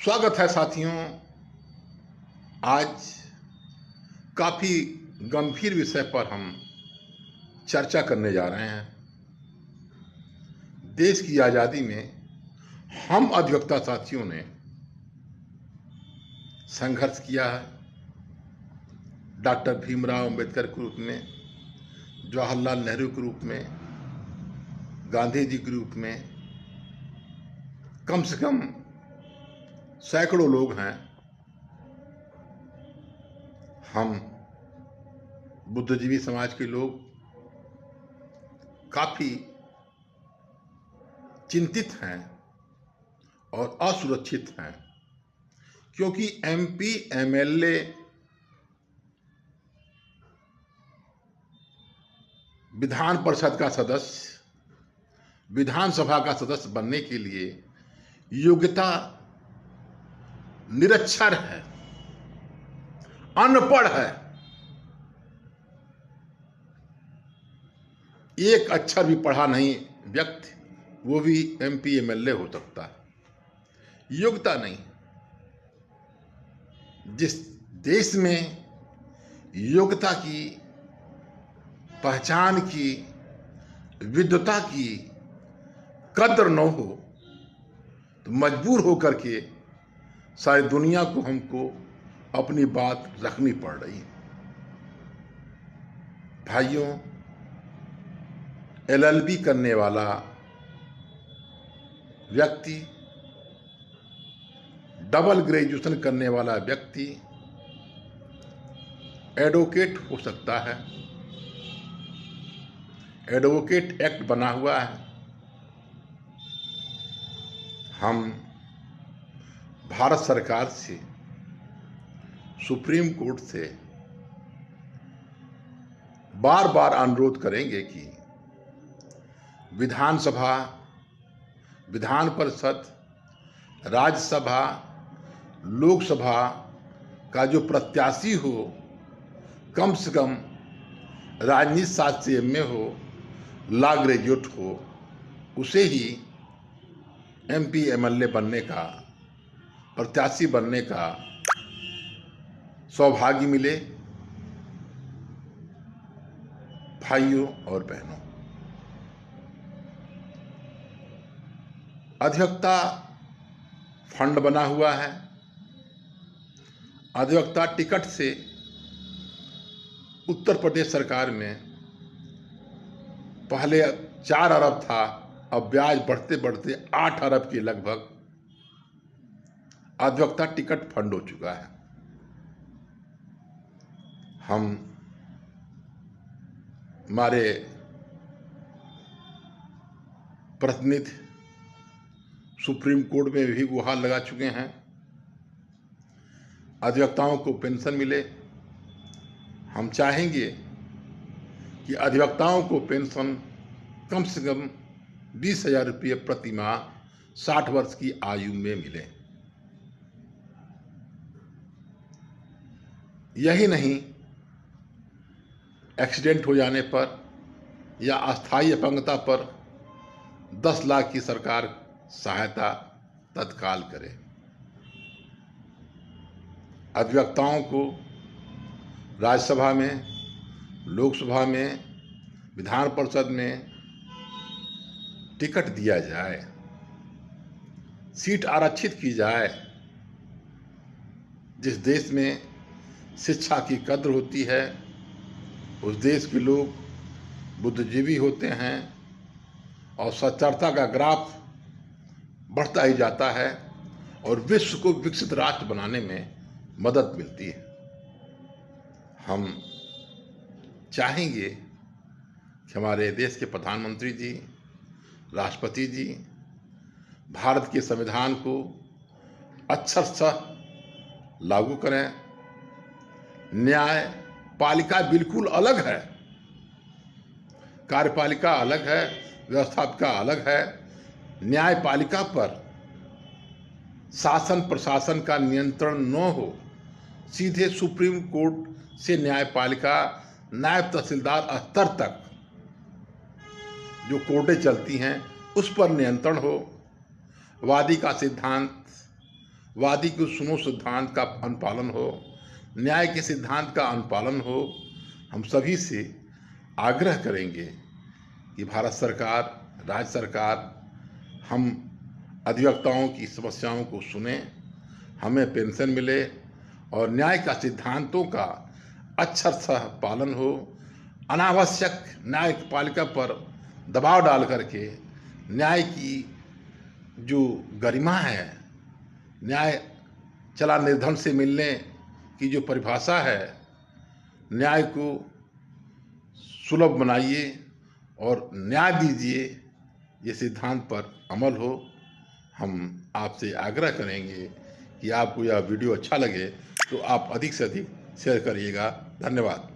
स्वागत है साथियों। आज काफ़ी गंभीर विषय पर हम चर्चा करने जा रहे हैं। देश की आज़ादी में हम अधिवक्ता साथियों ने संघर्ष किया है। डॉक्टर भीमराव अंबेडकर के रूप में, जवाहरलाल नेहरू के रूप में, गांधी जी के रूप में कम से कम सैकड़ों लोग हैं। हम बुद्धिजीवी समाज के लोग काफ़ी चिंतित हैं और असुरक्षित हैं, क्योंकि एमपी, एमएलए, विधान परिषद का सदस्य, विधानसभा का सदस्य बनने के लिए योग्यता निरक्षर है, अनपढ़ है। एक अक्षर भी पढ़ा नहीं व्यक्ति, वो भी एमपी, एमएलए हो सकता है। योग्यता नहीं। जिस देश में योग्यता की, पहचान की, विद्वता की कद्र न हो तो मजबूर होकर के सारी दुनिया को हमको अपनी बात रखनी पड़ रही है। भाइयों, एलएलबी करने वाला व्यक्ति, डबल ग्रेजुएशन करने वाला व्यक्ति एडवोकेट हो सकता है। एडवोकेट एक्ट बना हुआ है। हम भारत सरकार से, सुप्रीम कोर्ट से बार बार अनुरोध करेंगे कि विधानसभा, विधान परिषद, राज्यसभा, लोकसभा का जो प्रत्याशी हो, कम से कम राजनीति शास्त्र से एमए हो, लॉ ग्रेजुएट हो, उसे ही एमपी, एमएलए बनने का, प्रत्याशी बनने का सौभाग्य मिले। भाइयों और बहनों, अधिवक्ता फंड बना हुआ है। अधिवक्ता टिकट से उत्तर प्रदेश सरकार में पहले 4 अरब था, अब ब्याज बढ़ते बढ़ते 8 अरब के लगभग अधिवक्ता टिकट फंड हो चुका है। हमारे प्रतिनिधि सुप्रीम कोर्ट में भी गुहार लगा चुके हैं, अधिवक्ताओं को पेंशन मिले। हम चाहेंगे कि अधिवक्ताओं को पेंशन कम से कम 20,000 रुपये प्रति माह 60 वर्ष की आयु में मिले। यही नहीं, एक्सीडेंट हो जाने पर या अस्थायी अपंगता पर 10 लाख की सरकार सहायता तत्काल करे। अधिवक्ताओं को राज्यसभा में, लोकसभा में, विधान परिषद में टिकट दिया जाए, सीट आरक्षित की जाए। जिस देश में शिक्षा की कद्र होती है, उस देश के लोग बुद्धिजीवी होते हैं और साक्षरता का ग्राफ बढ़ता ही जाता है और विश्व को विकसित राष्ट्र बनाने में मदद मिलती है। हम चाहेंगे कि हमारे देश के प्रधानमंत्री जी, राष्ट्रपति जी भारत के संविधान को अक्षरशः लागू करें। न्यायपालिका बिल्कुल अलग है, कार्यपालिका अलग है, व्यवस्थापिका अलग है। न्यायपालिका पर शासन प्रशासन का नियंत्रण न हो, सीधे सुप्रीम कोर्ट से न्यायपालिका, नायब तहसीलदार स्तर तक जो कोर्टें चलती हैं उस पर नियंत्रण हो। वादी का सिद्धांत, वादी को सुनो सिद्धांत का अनुपालन हो, न्याय के सिद्धांत का अनुपालन हो। हम सभी से आग्रह करेंगे कि भारत सरकार, राज्य सरकार, हम अधिवक्ताओं की समस्याओं को सुने, हमें पेंशन मिले और न्याय का सिद्धांतों का अक्षरशः पालन हो। अनावश्यक न्यायपालिका पर दबाव डाल करके न्याय की जो गरिमा है, न्याय चला निर्धन से मिलने की जो परिभाषा है, न्याय को सुलभ बनाइए और न्याय दीजिए, ये सिद्धांत पर अमल हो। हम आपसे आग्रह करेंगे कि आपको यह वीडियो अच्छा लगे तो आप अधिक से अधिक शेयर करिएगा। धन्यवाद।